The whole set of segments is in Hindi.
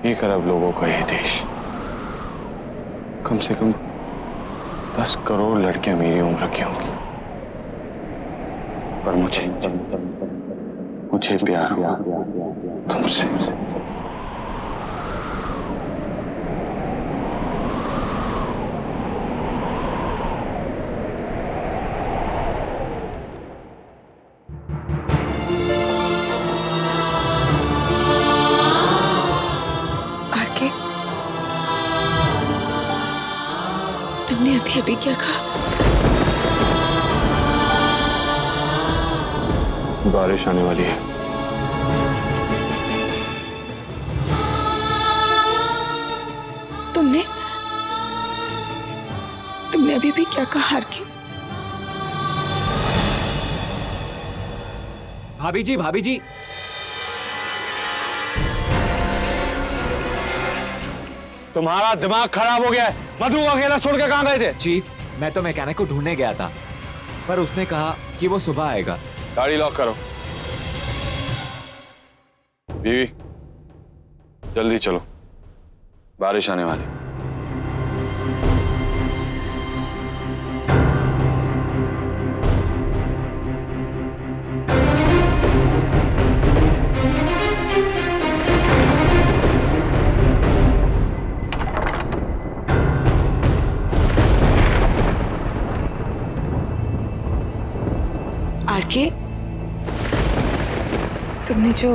1 अरब लोगों का ये देश, कम से कम 10 करोड़ लड़कियां मेरी उम्र की होंगी, पर मुझे प्यार हुआ तुमसे। तुमने अभी अभी क्या कहा? बारिश आने वाली है। तुमने अभी भी क्या कहा आरके? भाभी जी, भाभी जी, तुम्हारा दिमाग खराब हो गया है। मधु अकेला छोड़ के कहां गए थे? चीफ, मैं तो मैकेनिक को ढूंढने गया था, पर उसने कहा कि वो सुबह आएगा। गाड़ी लॉक करो। बीवी, जल्दी चलो, बारिश आने वाली। आरके, तुमने जो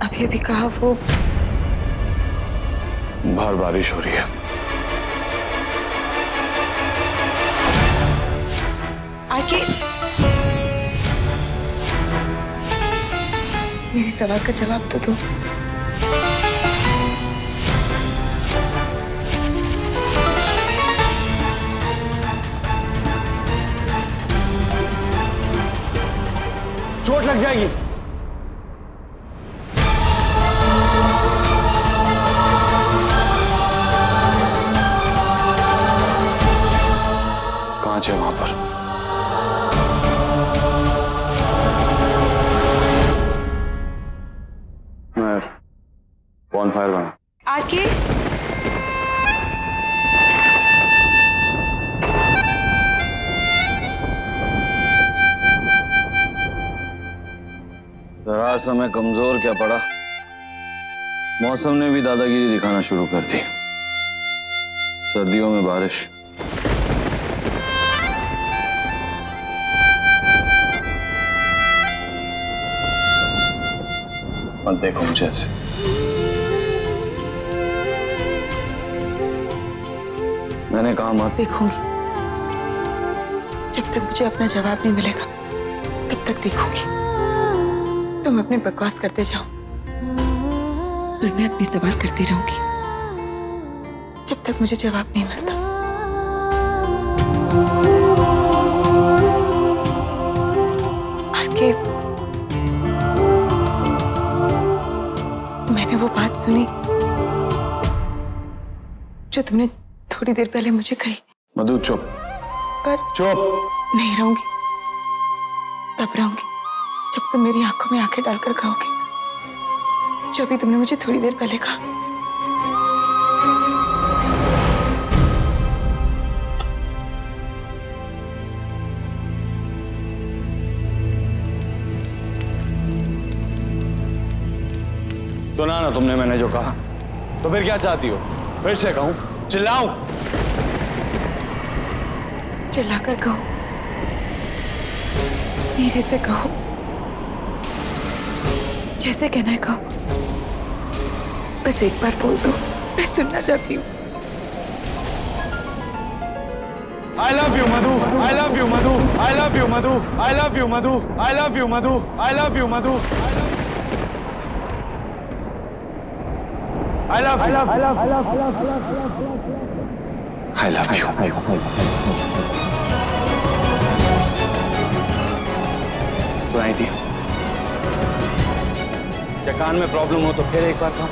अभी अभी कहा वो बाहर बारिश हो रही है। आरके, मेरे सवाल का जवाब तो दो। चोट लग जाएगी। कांच है वहां पर। मैं बॉनफायर बना। आरके, जरा सा मैं कमजोर क्या पड़ा, मौसम ने भी दादागिरी दिखाना शुरू कर दी। सर्दियों में बारिश, मत देखो मुझे ऐसे। मैंने कहा मत। देखूंगी, जब तक मुझे अपना जवाब नहीं मिलेगा तब तक देखूंगी। तुम अपने बकवास करते जाओ और मैं अपने सवाल करती रहूंगी जब तक मुझे जवाब नहीं मिलता। आरके, मैंने वो बात सुनी जो तुमने थोड़ी देर पहले मुझे कही। मधु चुप। पर चुप। नहीं रहूंगी, तब रहूंगी जब तुम मेरी आंखों में आंखें डालकर कहोगे जो अभी तुमने मुझे थोड़ी देर पहले कहा। सुना ना तुमने मैंने जो कहा, तो फिर क्या चाहती हो? फिर से कहूं? चिल्लाऊं? चिल्लाकर कहो, धीरे से कहो, जैसे कहना है कहो। बस एक बार बोल दो, मैं सुनना चाहती हूँ। I love you Madhu, I love you Madhu, I love you Madhu, I love you Madhu, I love you Madhu, I love you Madhu, I love you, I love you। सुनाई दिया? क्या कान में प्रॉब्लम हो तो फिर एक बार कहो।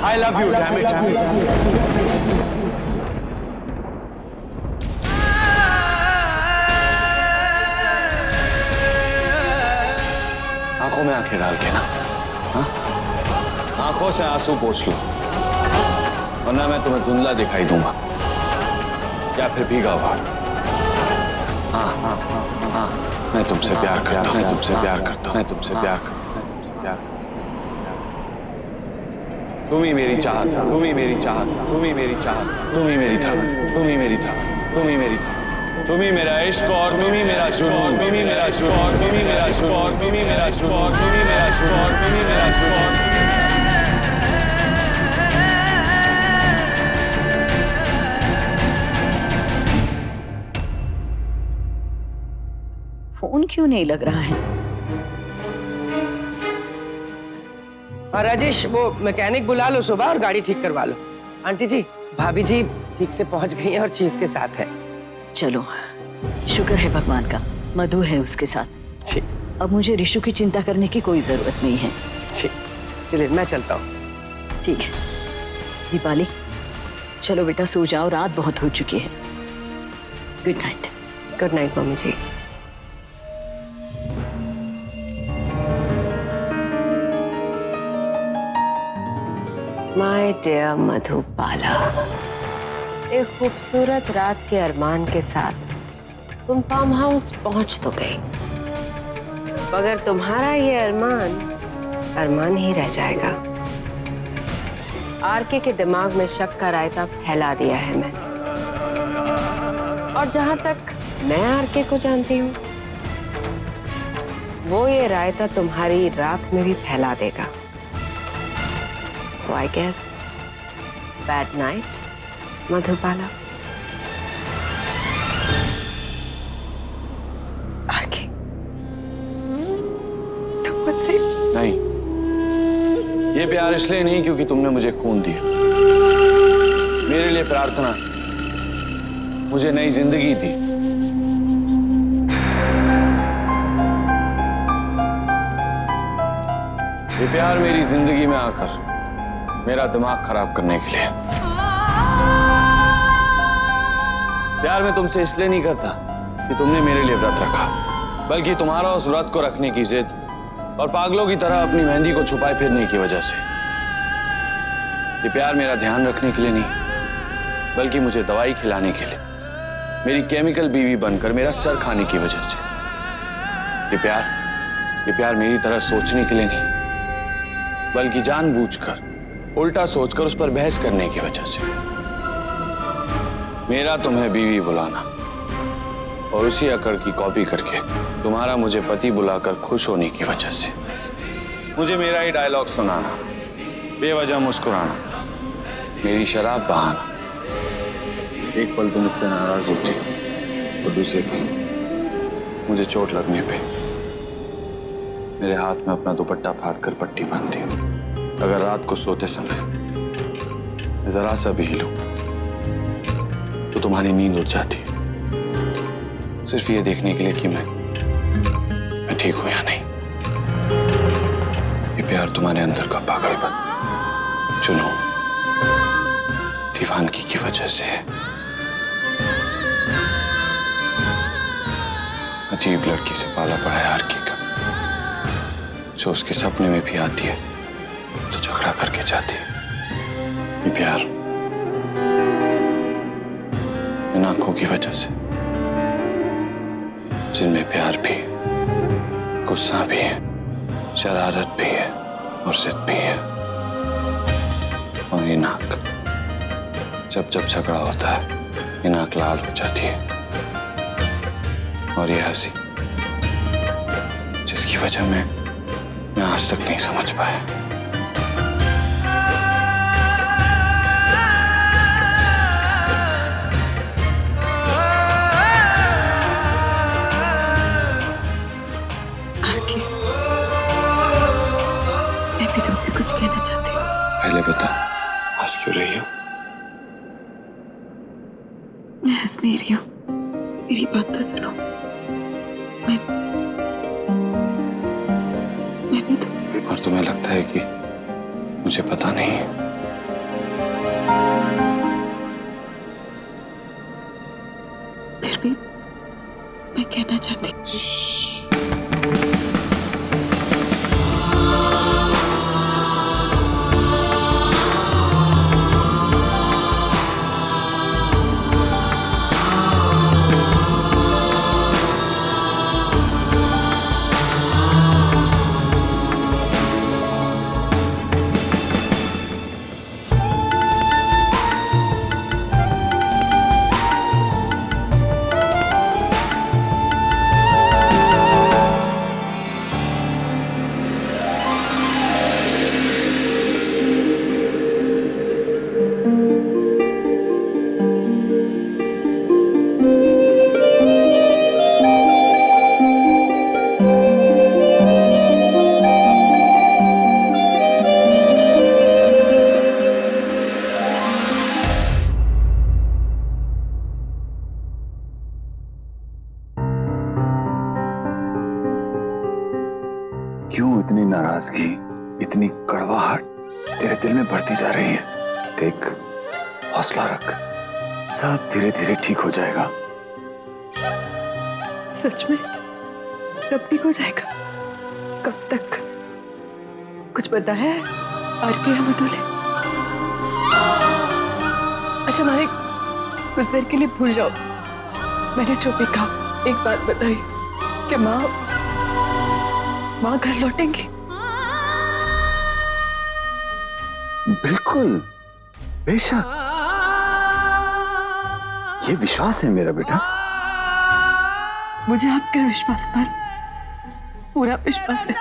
I love you, damn it, damn it। आंखों में आंखें डाल के ना, हाँ? आंखों से आंसू पोंछ लो, वरना मैं तुम्हें धुंधला दिखाई दूंगा या फिर भीगा हुआ। हाँ हाँ हाँ हाँ, मैं तुमसे प्यार करता हूँ, मैं तुमसे प्यार करता हूँ, मैं तुमसे प्यार करता हूँ, मैं तुमसे प्यार करता हूँ। तुम ही मेरी चाहत, तुम ही मेरी चाहत, तुम ही मेरी चाहत, तुम ही मेरी धड़कन, तुम ही मेरी धड़कन, तुम ही मेरी धड़कन, तुम ही मेरा इश्क और तुम ही मेरा जुनून, तुम ही मेरा जुनून, तुम ही मेरा जुनून, तुम ही मेरा जुनून, तुम ही मेरा जुनून, तुम ही मेरा जुनून। फोन क्यों नहीं लग रहा है? हाँ राजेश, वो मैकेनिक बुला लो सुबह और गाड़ी ठीक करवा लो। आंटी जी, भाभी जी ठीक से पहुंच गई हैं और चीफ के साथ है। चलो, शुक्र है भगवान का, मधु है उसके साथ। ठीक, अब मुझे रिशु की चिंता करने की कोई जरूरत नहीं है। ठीक, चलिए मैं चलता हूँ। ठीक है दीपाली, चलो बेटा सो जाओ, रात बहुत हो चुकी है। Good night. Good night mummy ji. My dear Madhubala, एक खूबसूरत रात के अरमान के साथ तुम फार्म हाउस पहुंच तो गई, मगर तुम्हारा ये अरमान ही रह जाएगा। आरके के दिमाग में शक का रायता फैला दिया है मैं, और जहां तक मैं आरके को जानती हूँ, वो ये रायता तुम्हारी रात में भी फैला देगा। So I guess bad night, Madhubala. आगे तुम मुझसे नहीं, ये प्यार इसलिए नहीं क्योंकि तुमने मुझे खून दिया। मेरे लिए प्रार्थना, मुझे नई जिंदगी दी। ये प्यार मेरी जिंदगी में आकर मेरा दिमाग खराब करने के लिए। प्यार मैं तुमसे इसलिए नहीं करता कि तुमने मेरे लिए व्रत रखा, बल्कि तुम्हारा उस व्रत को रखने की जिद और पागलों की तरह अपनी मेहंदी को छुपाए फिरने की वजह से। ये प्यार मेरा ध्यान रखने के लिए नहीं, बल्कि मुझे दवाई खिलाने के लिए, मेरी केमिकल बीवी बनकर मेरा सर खाने की वजह से। ये प्यार मेरी तरह सोचने के लिए नहीं, बल्कि जानबूझकर उल्टा सोचकर उस पर बहस करने की वजह से। मेरा तुम्हें बीवी बुलाना और उसी अकड़ की कॉपी करके तुम्हारा मुझे पति बुलाकर खुश होने की वजह से। मुझे मेरा ही डायलॉग सुनाना, बेवजह मुस्कुराना, मेरी शराब बहाना। एक पल तुम मुझसे नाराज होती और दूसरे पल मुझे चोट लगने पे मेरे हाथ में अपना दुपट्टा फाड़कर पट्टी बांधती। अगर रात को सोते समय जरा सा भी हिलूं तो तुम्हारी नींद उड़ जाती, सिर्फ ये देखने के लिए कि मैं ठीक हूं या नहीं। ये प्यार तुम्हारे अंदर का पागलपन, चुनो दीवानगी की वजह से है। अजीब लड़की से पाला पड़ा है आरके का, जो उसके सपने में भी आती है तो झगड़ा करके जाती है। ये प्यार इन आंखों की वजह से, जिनमें प्यार भी, गुस्सा भी है, शरारत भी है और जिद भी है। और ये नाक, जब झगड़ा होता है ये नाक लाल हो जाती है। और ये हंसी, जिसकी वजह मैं आज तक नहीं समझ पाया। आगे मैं भी तुमसे कुछ कहना चाहती हूँ। पहले बता, हंस क्यों रही हो? मैं हंस नहीं रही हूँ, मेरी बात तो सुनो। मैं भी तुमसे। और तुम्हें लगता है कि मुझे पता नहीं है? फिर भी मैं कहना चाहती हूँ। क्यों इतनी नाराजगी, इतनी कड़वाहट तेरे दिल में बढ़ती जा रही है? देख, हौसला रख, सब धीरे धीरे ठीक हो जाएगा। सच में सब ठीक हो जाएगा? कब तक? कुछ बताया है आरके या मधु ने? अच्छा मालिक, कुछ देर के लिए भूल जाओ, मैंने जो भी कहा। एक बात बताइए, क्या माँ घर लौटेंगी? बिल्कुल, बेशक, ये विश्वास है मेरा बेटा। मुझे आपके विश्वास पर पूरा विश्वास है।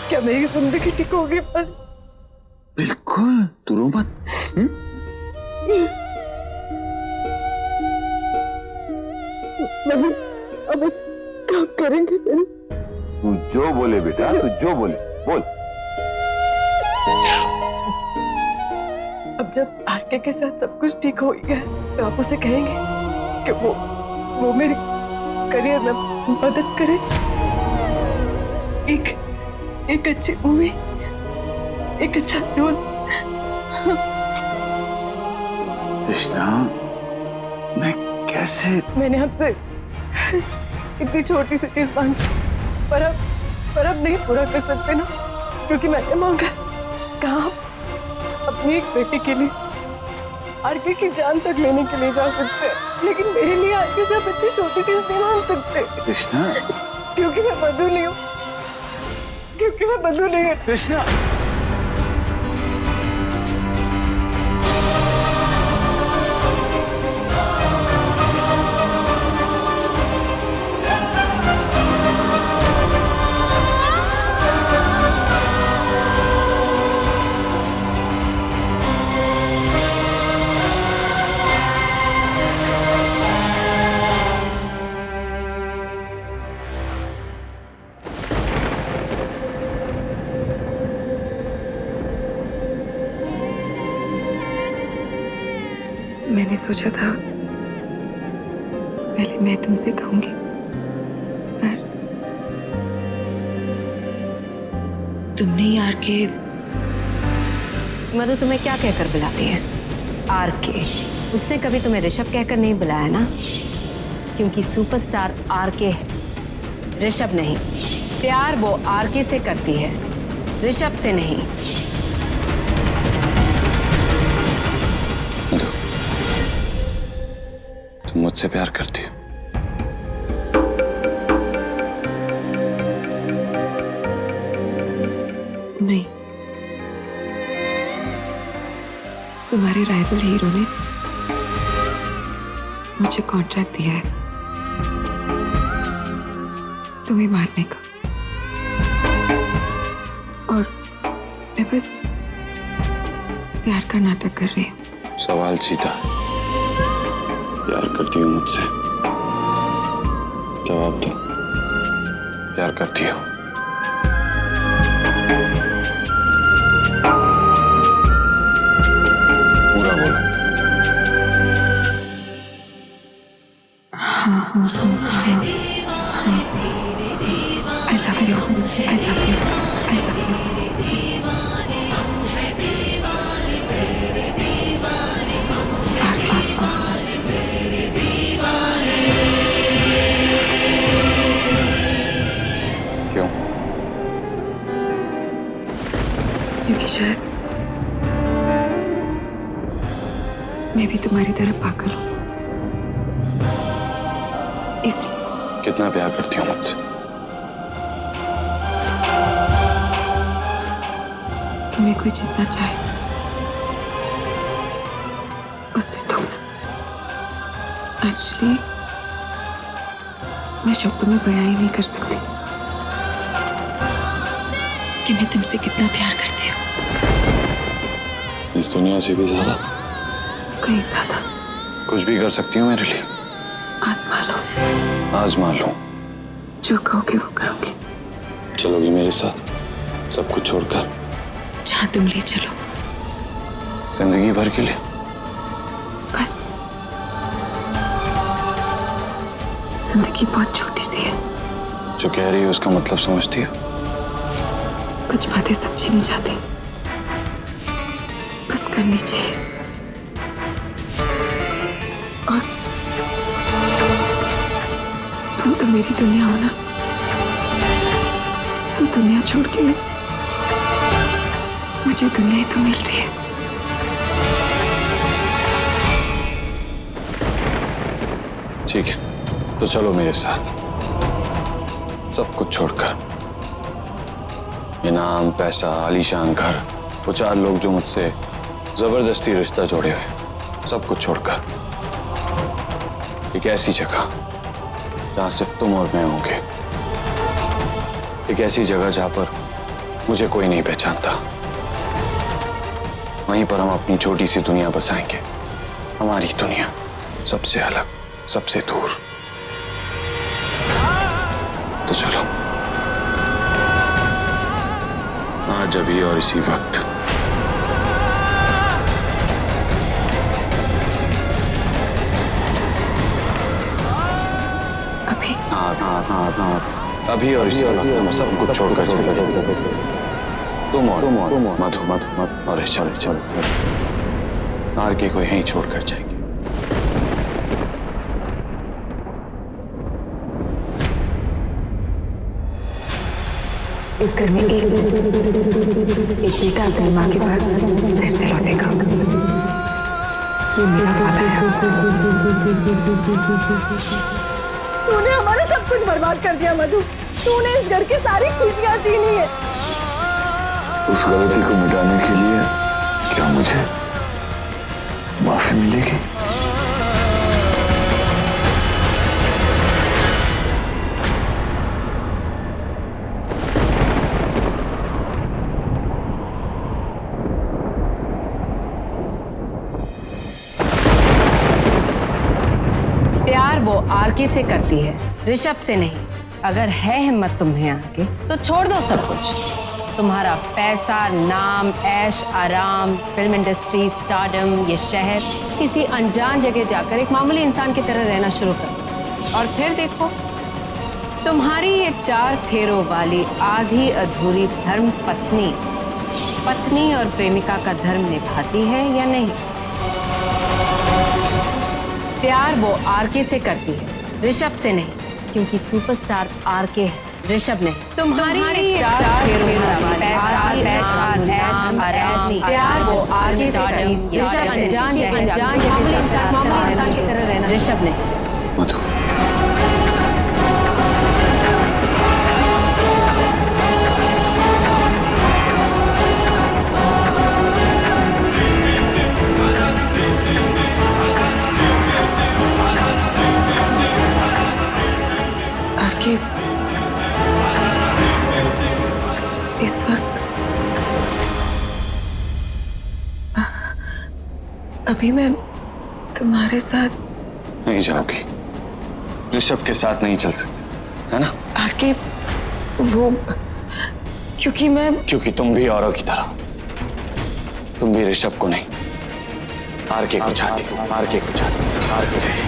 क्या मेरी जिंदगी ठीक होगी? पर बिल्कुल, तू रो मत। अब क्या करेंगे? तू जो बोले बेटा, तू जो बोले बोल। अब जब आरके के साथ सब कुछ ठीक हो गया है, तो आप उसे कहेंगे कि वो मेरे करियर में मदद करे, एक अच्छी मूवी, एक अच्छा रोल। कृष्णा, मैं कैसे? मैंने आपसे इतनी छोटी सी चीज मांगी, पर अब नहीं पूरा कर सकते ना, क्योंकि मैंने मांगा। कहा आप अपनी एक बेटी के लिए आरके की जान तक लेने के लिए जा सकते हैं, लेकिन मेरे लिए आरके से आप इतनी छोटी चीज नहीं मांग सकते। कृष्णा, क्योंकि मैं मधु नहीं हूँ, क्योंकि मैं मधु नहीं हूँ। कृष्णा, मैंने सोचा था पहले मैं तुमसे कहूंगी, पर तुमने ही आरके। मधु तुम्हें क्या कहकर बुलाती है? आरके। उसने कभी तुम्हें ऋषभ कहकर नहीं बुलाया ना, क्योंकि सुपरस्टार आरके है, ऋषभ नहीं। प्यार वो आरके से करती है, ऋषभ से नहीं। मधु, तुम मुझसे प्यार करती हो? नहीं, तुम्हारे राइवल हीरो ने मुझे कॉन्ट्रैक्ट दिया है तुम्हें मारने का, और मैं बस प्यार का नाटक कर रही हूँ। सवाल सीधा, प्यार करती हो मुझसे? जवाब दो, प्यार करती हो? पूरा बोलो। I love you. I love you. I love you. क्यों? क्योंकि शायद मैं भी तुम्हारी तरह पागल हूँ, इसलिए। कितना प्यार करती हो मुझसे? तुम्हें कोई जितना चाहे उससे तुम। एक्चुअली मैं शब्दों में बयां ही नहीं कर सकती कि मैं तुमसे कितना प्यार करती हूँ। इस दुनिया से भी ज्यादा? कहीं ज्यादा। कुछ भी कर सकती हो मेरे लिए? आजमा लो। आजमा लो। जो कहोगे वो करूंगी। चलोगी मेरे साथ सब कुछ छोड़कर? जहां तुम ले चलो। जिंदगी भर के लिए? बस जिंदगी बहुत छोटी सी है। जो कह रही है उसका मतलब समझती है? कुछ बातें समझी नहीं जाती, बस करनी चाहिए। और तुम तो मेरी दुनिया हो ना, तो दुनिया छोड़ के मुझे दुनिया ही तो मिल रही है। ठीक है, तो चलो मेरे साथ, सब कुछ छोड़कर। इनाम, पैसा, आलीशान घर, वो 4 लोग जो मुझसे जबरदस्ती रिश्ता जोड़े हुए, सब कुछ छोड़कर एक ऐसी जगह जहां सिर्फ तुम और मैं होंगे। एक ऐसी जगह जहां पर मुझे कोई नहीं पहचानता। वहीं पर हम अपनी छोटी सी दुनिया बसाएंगे, हमारी दुनिया, सबसे अलग, सबसे दूर। तो चलो, आज, अभी और इसी वक्त। अभी? हाँ, अभी और इसी वक्त हम सब कुछ छोड़कर चलेंगे। तुम और मधु और चल आर के को यहीं छोड़कर जाएंगे। इस घर में एक बेटा अपनी माँ के पास फिर से लौटेगा। ये मेरा वादा है। तूने हमारा सब कुछ बर्बाद कर दिया मधु। तूने इस घर की सारी खुशियां छीनी है। उस गलती को मिटाने के लिए क्या मुझे माफी मिलेगी? प्यार वो आरके से करती है, ऋषभ से नहीं। अगर है हिम्मत तुम्हें आके तो छोड़ दो सब कुछ। तुम्हारा पैसा, नाम, ऐश आराम, फिल्म इंडस्ट्री, स्टारडम, ये शहर, किसी अनजान जगह जाकर एक मामूली इंसान की तरह रहना शुरू कर दो। और फिर देखो तुम्हारी ये 4 फेरों वाली आधी अधूरी धर्म पत्नी और प्रेमिका का धर्म निभाती है या नहीं। प्यार वो आरके से करती है, ऋषभ से नहीं, क्योंकि सुपरस्टार आरके है, ऋषभ नहीं। तुम्हारी 4 फेरों वाली प्यार वो आरके से करती है, ऋषभ अनजान इंसान की तरह रहना, ऋषभ नहीं। मधु, आरके, इस वक्त अभी मैं तुम्हारे साथ नहीं जाओगी। ऋषभ के साथ नहीं चल सकते, है ना? आरके, वो क्योंकि तुम भी औरों की तरह, तुम भी ऋषभ को नहीं, आरके को चाहती हो। आरके को चाहती हो। आरके को।